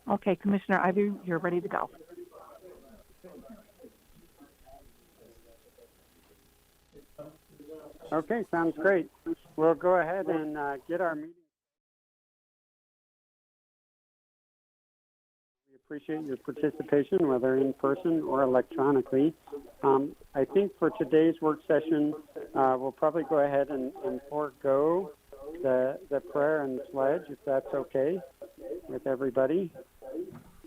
Okay, Commissioner Ivy, you're ready to go. Okay, sounds great. We'll go ahead and get our meeting. We appreciate your participation, whether in person or electronically. I think for today's work session, we'll probably go ahead and forego the prayer and pledge, if that's okay with everybody,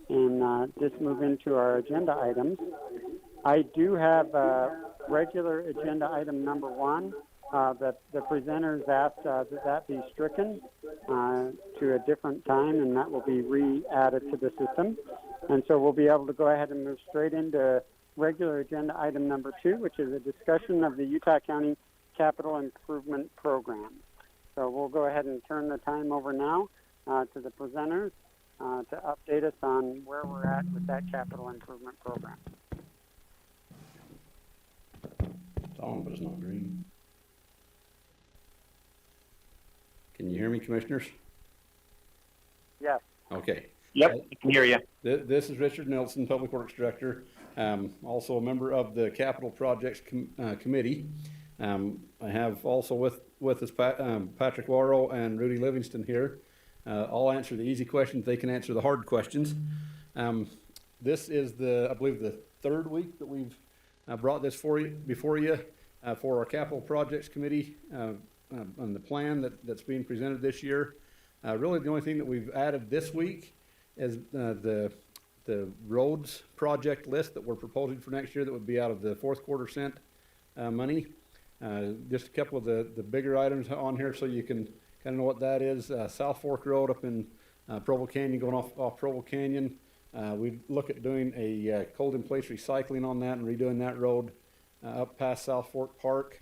and just move into our agenda items. I do have regular agenda item number 1. That the presenters asked that be stricken to a different time, and that will be re-added to the system. And so we'll be able to go ahead and move straight into regular agenda item number 2, which is a discussion of the Utah County Capital Improvement Program. So we'll go ahead and turn the time over now to the presenters to update us on where we're at with that capital improvement program. It's on, but it's not green. Can you hear me, commissioners? Yes. Okay. Yep, I can hear you. This is Richard Nelson, Public Works Director, also a member of the Capital Projects Committee. I have also with us Patrick Warrow and Rudy Livingston here. I'll answer the easy questions. They can answer the hard questions. This is I believe the 3rd week that we've brought this before you for our Capital Projects Committee on the plan that's being presented this year. Really the only thing that we've added this week is the roads project list that we're proposing for next year that would be out of the fourth quarter cent money. Just a couple of the bigger items on here so you can kind of know what that is. South Fork Road up in Provo Canyon, going off Provo Canyon. We look at doing a cold in place recycling on that and redoing that road up past South Fork Park.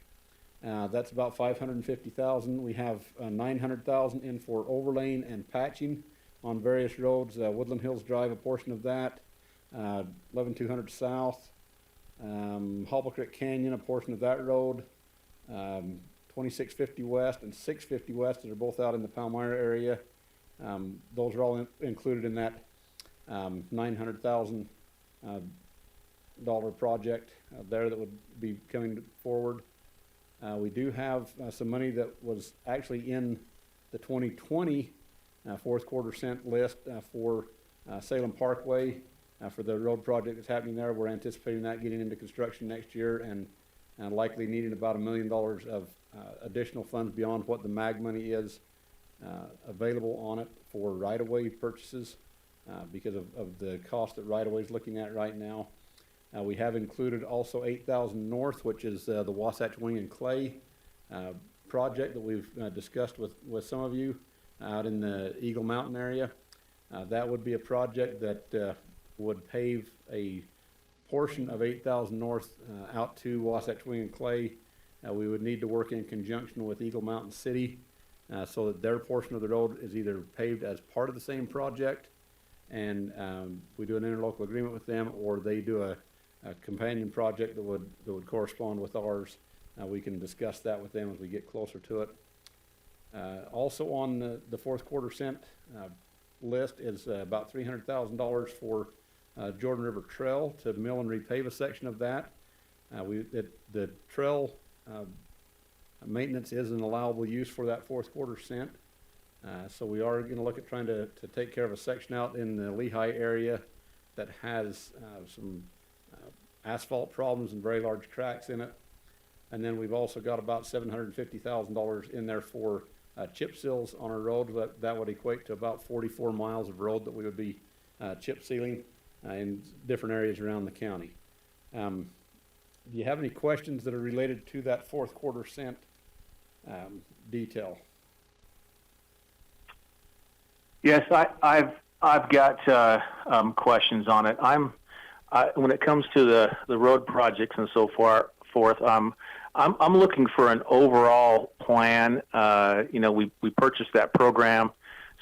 That's about $550,000. We have $900,000 in for overlaying and patching on various roads. Woodland Hills Drive, a portion of that. 11200 South. Hobble Creek Canyon, a portion of that road. 2650 West and 650 West that are both out in the Palmyra area. Those are all included in that $900,000 project there that would be coming forward. We do have some money that was actually in the 2020 fourth quarter cent list for Salem Parkway for the road project that's happening there. We're anticipating that getting into construction next year and likely needing about $1 million of additional funds beyond what the MAG money is available on it for right-of-way purchases because of the cost that right-of-way is looking at right now. We have included also 8000 North, which is the Wasatch Wing and Clay project that we've discussed with some of you out in the Eagle Mountain area. That would be a project that would pave a portion of 8000 North out to Wasatch Wing and Clay. We would need to work in conjunction with Eagle Mountain City so that their portion of the road is either paved as part of the same project and we do an interlocal agreement with them, or they do a companion project that would correspond with ours. We can discuss that with them as we get closer to it. Also on the fourth quarter cent list is about $300,000 for Jordan River Trail to mill and repave a section of that. The trail maintenance is an allowable use for that fourth quarter cent. So we are going to look at trying to take care of a section out in the Lehigh area that has some asphalt problems and very large cracks in it. And then we've also got about $750,000 in there for chip seals on our road. That would equate to about 44 miles of road that we would be chip sealing in different areas around the county. Do you have any questions that are related to that fourth quarter cent detail? Yes, I've got questions on it. When it comes to the road projects and so forth, I'm looking for an overall plan. We purchased that program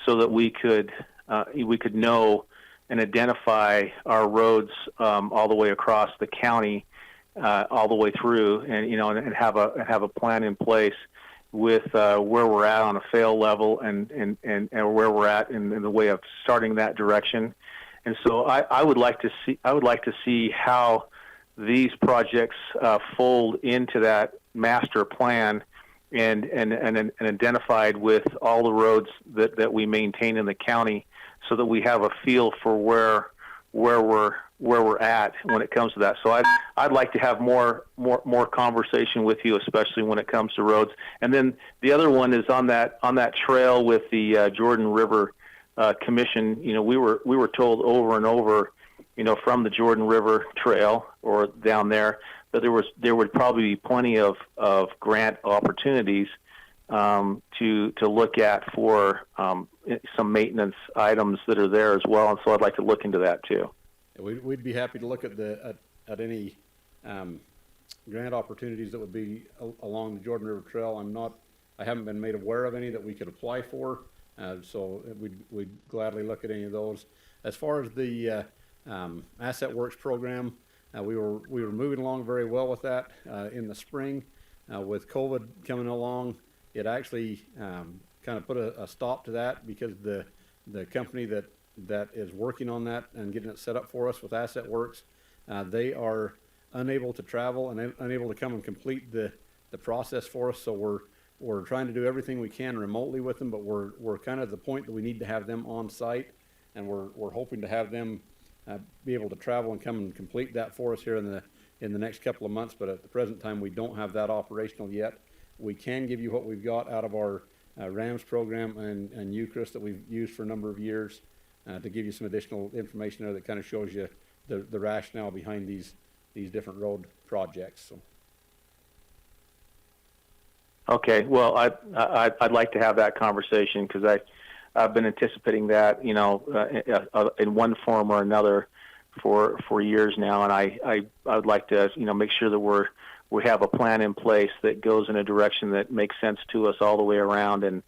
so that we could know and identify our roads all the way across the county, all the way through, and have a plan in place. with where we're at on a fail level and where we're at in the way of starting that direction. And so I would like to see how these projects fold into that master plan and identified with all the roads that we maintain in the county, so that we have a feel for where we're at when it comes to that. So I'd like to have more conversation with you, especially when it comes to roads. And then the other one is on that trail with the Jordan River Commission. You know, we were told over and over, you know, from the Jordan River Trail or down there, that there would probably be plenty of grant opportunities to look at for some maintenance items that are there as well. And so I'd like to look into that too. We'd be happy to look at any grant opportunities that would be along the Jordan River Trail. I haven't been made aware of any that we could apply for, so we'd gladly look at any of those. As far as the Asset Works program, we were moving along very well with that in the spring. With COVID coming along, it actually kind of put a stop to that, because the company that is working on that and getting it set up for us with Asset Works, they are unable to travel and unable to come and complete the process for us. So we're trying to do everything we can remotely with them, but we're kind of at the point that we need to have them on site, and we're hoping to have them be able to travel and come and complete that for us here in the next couple of months. But at the present time, we don't have that operational yet. We can give you what we've got out of our RAMS program and UCRIS that we've used for a number of years, to give you some additional information there that kind of shows you the rationale behind these different road projects. So. Okay, well, I'd like to have that conversation, because I've been anticipating that, you know, in one form or another for years now, and I would like to, you know, make sure that we have a plan in place that goes in a direction that makes sense to us all the way around, and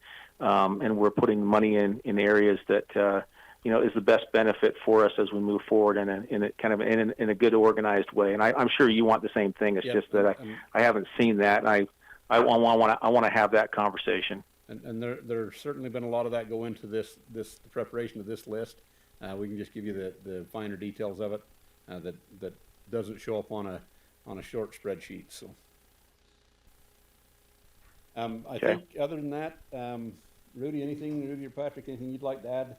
we're putting money in areas that you know, is the best benefit for us as we move forward in a good organized way. And I'm sure you want the same thing. It's just that I haven't seen that. And I want to have that conversation. And there's certainly been a lot of that go into the preparation of this list. We can just give you the finer details of it that doesn't show up on a short spreadsheet. So I think other than that, Rudy or Patrick, anything you'd like to add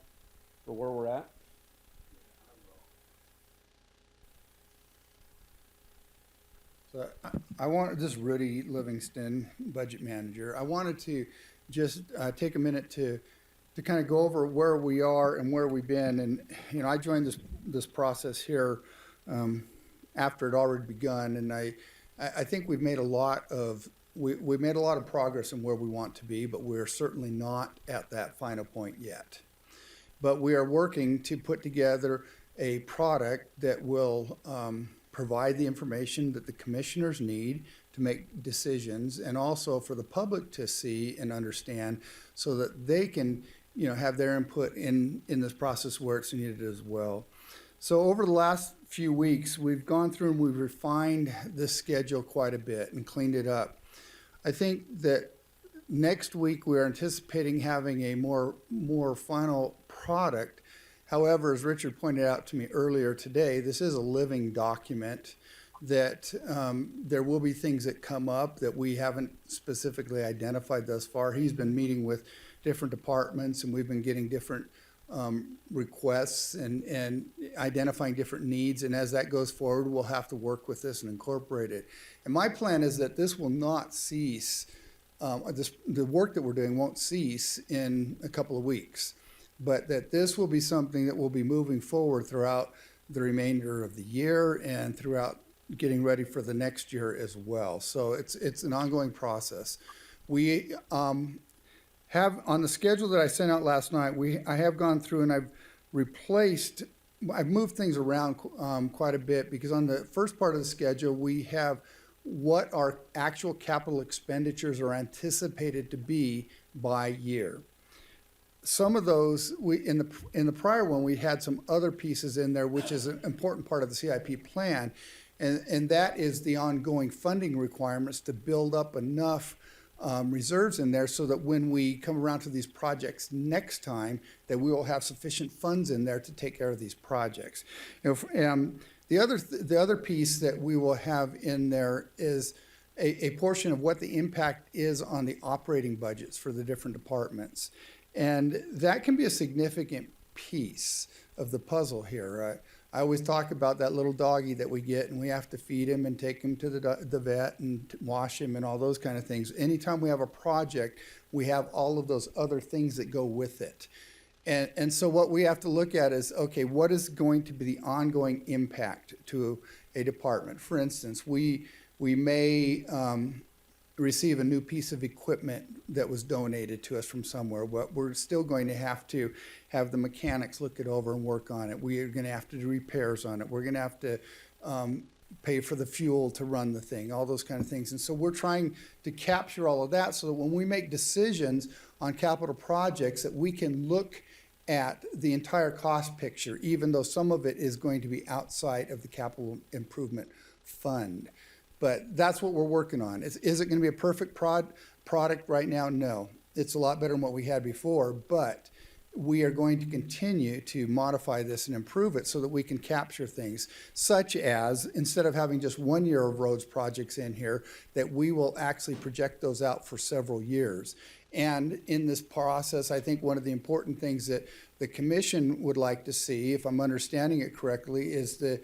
for where we're at? So this is Rudy Livingston, budget manager. I wanted to just take a minute to kind of go over where we are and where we've been. And, you know, I joined this process here after it already begun. And I think we've made a lot of, we've made a lot of progress in where we want to be, but we're certainly not at that final point yet. But we are working to put together a product that will provide the information that the commissioners need to make decisions, and also for the public to see and understand, so that they can, you know, have their input in this process where it's needed as well. So over the last few weeks, we've gone through and we've refined this schedule quite a bit and cleaned it up. I think that next week we're anticipating having a more final product. However, as Richard pointed out to me earlier today, this is a living document that there will be things that come up that we haven't specifically identified thus far. He's been meeting with different departments, and we've been getting different requests and identifying different needs. And as that goes forward, we'll have to work with this and incorporate it. And my plan is that this will not cease. The work that we're doing won't cease in a couple of weeks, but that this will be something that will be moving forward throughout the remainder of the year and throughout getting ready for the next year as well. So it's an ongoing process. We have, on the schedule that I sent out last night, I have gone through and I've moved things around quite a bit, because on the first part of the schedule, we have what our actual capital expenditures are anticipated to be by year. Some of those, in the prior one, we had some other pieces in there, which is an important part of the CIP plan, and that is the ongoing funding requirements to build up enough reserves in there so that when we come around to these projects next time, that we will have sufficient funds in there to take care of these projects. The other piece that we will have in there is a portion of what the impact is on the operating budgets for the different departments. And that can be a significant piece of the puzzle here, right? I always talk about that little doggy that we get and we have to feed him and take him to the vet and wash him and all those kind of things. Anytime we have a project, we have all of those other things that go with it. And so what we have to look at is, okay, what is going to be the ongoing impact to a department? For instance, we may receive a new piece of equipment that was donated to us from somewhere, but we're still going to have the mechanics look it over and work on it. We are going to have to do repairs on it. We're going to have to pay for the fuel to run the thing, all those kind of things. And so we're trying to capture all of that so that when we make decisions on capital projects, that we can look at the entire cost picture, even though some of it is going to be outside of the capital improvement fund. But that's what we're working on. Is it going to be a perfect product right now? No. It's a lot better than what we had before, but we are going to continue to modify this and improve it so that we can capture things, such as, instead of having just 1 year of roads projects in here, that we will actually project those out for several years. And in this process, I think one of the important things that the commission would like to see, if I'm understanding it correctly, is the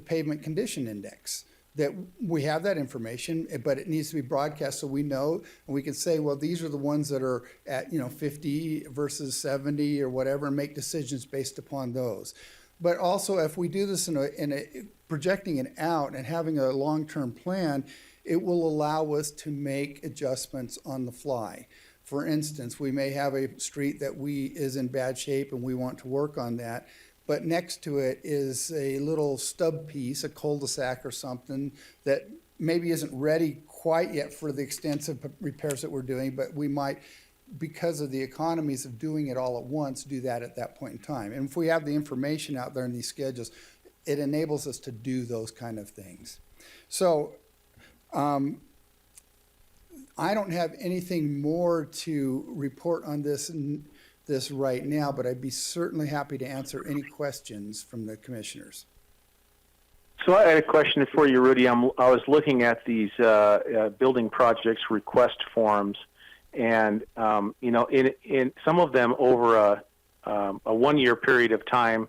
pavement condition index. That we have that information, but it needs to be broadcast so we know, and we can say, well, these are the ones that are at 50 versus 70 or whatever, and make decisions based upon those. But also, if we do this in projecting it out and having a long-term plan, it will allow us to make adjustments on the fly. For instance, we may have a street that is in bad shape and we want to work on that, but next to it is a little stub piece, a cul-de-sac or something that maybe isn't ready quite yet for the extensive repairs that we're doing, but we might, because of the economies of doing it all at once, do that at that point in time. And if we have the information out there in these schedules, it enables us to do those kind of things. So I don't have anything more to report on this right now, but I'd be certainly happy to answer any questions from the commissioners. So I had a question for you, Rudy. I was looking at these building projects request forms, and in some of them over a 1 year period of time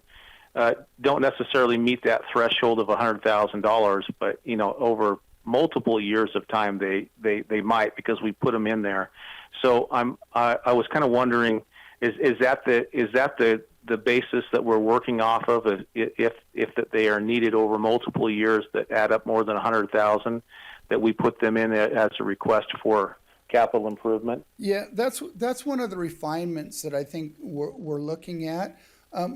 don't necessarily meet that threshold of $100,000, but over multiple years of time they might, because we put them in there. So I was kind of wondering, is that the basis that we're working off of, if that they are needed over multiple years that add up more than 100,000, that we put them in as a request for capital improvement? Yeah, that's one of the refinements that I think we're looking at.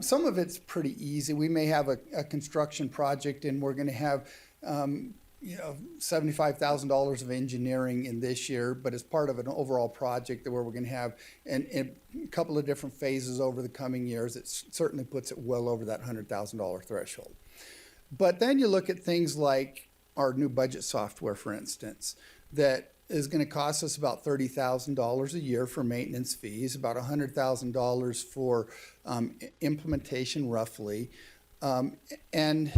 Some of it's pretty easy. We may have a construction project and we're going to have $75,000 of engineering in this year, but as part of an overall project where we're going to have a couple of different phases over the coming years, it certainly puts it well over that $100,000 threshold. But then you look at things like our new budget software, for instance, that is going to cost us about $30,000 a year for maintenance fees, about $100,000 for implementation, roughly, and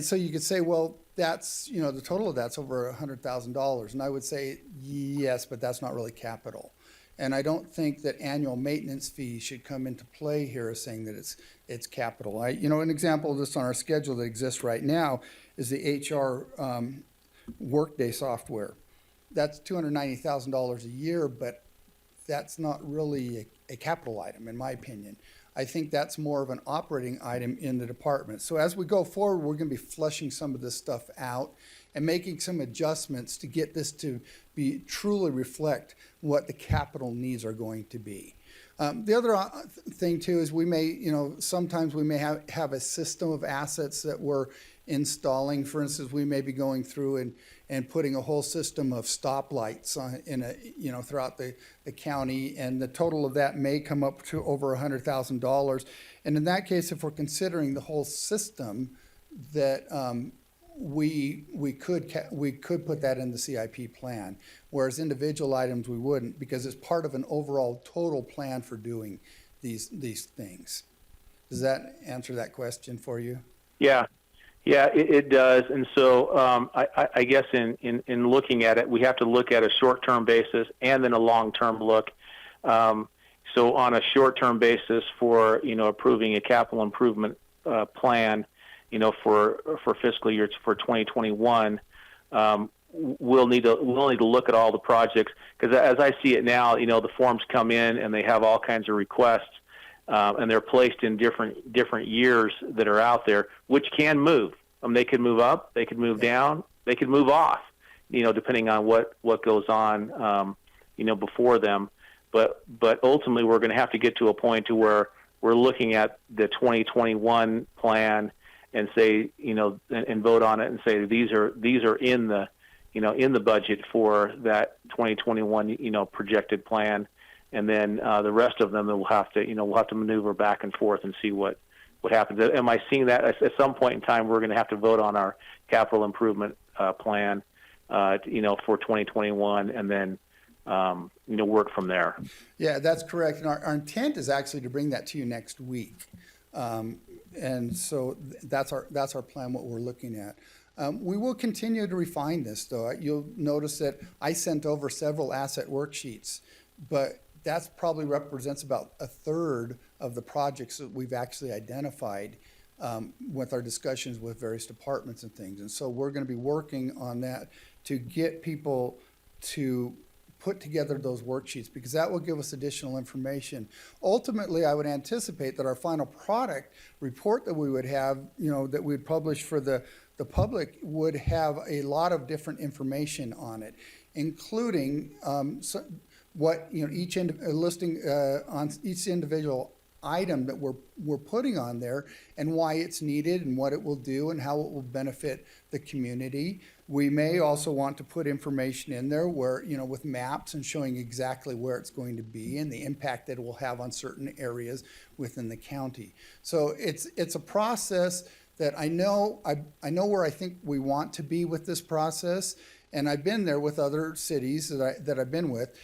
so you could say, well, that's, the total of that's over $100,000. And I would say, yes, but that's not really capital. And I don't think that annual maintenance fees should come into play here as saying that it's capital. An example of this on our schedule that exists right now is the HR Workday software. That's $290,000 a year, but that's not really a capital item, in my opinion. I think that's more of an operating item in the department. So as we go forward, we're going to be flushing some of this stuff out and making some adjustments to get this to be truly reflect what the capital needs are going to be. The other thing too is we may, sometimes we may have a system of assets that we're installing. For instance, we may be going through and putting a whole system of stoplights throughout the county, and the total of that may come up to over $100,000. And in that case, if we're considering the whole system, that we could put that in the CIP plan. whereas individual items we wouldn't, because it's part of an overall total plan for doing these things. Does that answer that question for you? Yeah, it does. And so I guess in looking at it, we have to look at a short-term basis and then a long-term look. So on a short-term basis for, approving a capital improvement plan, for fiscal year for 2021, we'll need to look at all the projects, because as I see it now, the forms come in and they have all kinds of requests, and they're placed in different years that are out there, which can move. They could move up, they could move down, they could move off, depending on what goes on, before them. But ultimately, we're going to have to get to a point to where we're looking at the 2021 plan and say, and vote on it and say these are in the, in the budget for that 2021, projected plan, and then the rest of them we'll have to maneuver back and forth and see what happens. Am I seeing that at some point in time? We're going to have to vote on our capital improvement plan, for 2021, and then work from there. Yeah, that's correct. And our intent is actually to bring that to you next week. And so that's our plan, what we're looking at. We will continue to refine this, though. You'll notice that I sent over several asset worksheets, but that's probably represents about a third of the projects that we've actually identified with our discussions with various departments and things. And so we're going to be working on that to get people to put together those worksheets, because that will give us additional information. Ultimately, I would anticipate that our final product report that we would have, that we'd publish for the public, would have a lot of different information on it, including what listing on each individual item that we're putting on there, and why it's needed, and what it will do, and how it will benefit the community. We may also want to put information in there where, with maps and showing exactly where it's going to be and the impact that it will have on certain areas within the county. So it's a process that I know where I think we want to be with this process, and I've been there with other cities that I've been with.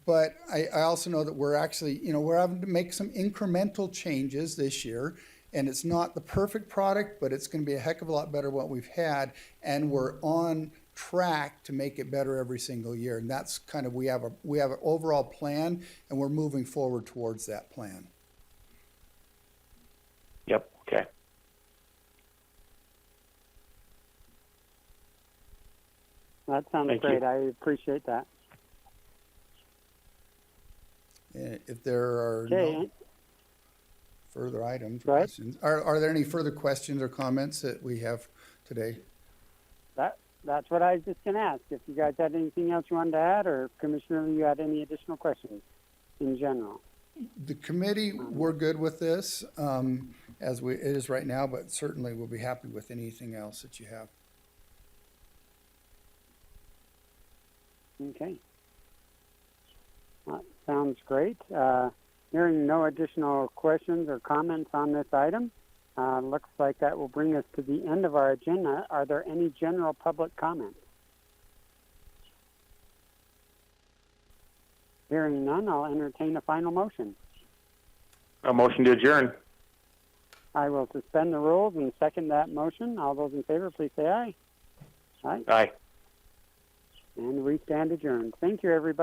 But I also know that we're actually, we're having to make some incremental changes this year, and it's not the perfect product, but it's going to be a heck of a lot better than what we've had, and we're on track to make it better every single year. And that's kind of, we have an overall plan, and we're moving forward towards that plan. Yep. Okay. That sounds Thank great. you. I appreciate that. If there are no further items or questions, are there any further questions or comments that we have today? That's what I was just going to ask. If you guys had anything else you wanted to add, or Commissioner, you had any additional questions in general? The committee, we're good with this as it is right now, but certainly we'll be happy with anything else that you have. Okay. Sounds great. Hearing no additional questions or comments on this item, looks like that will bring us to the end of our agenda. Are there any general public comments? Hearing none, I'll entertain a final motion. A motion to adjourn. I will suspend the rules and second that motion. All those in favor, please say aye. Aye. Aye. And we stand adjourned. Thank you, everybody.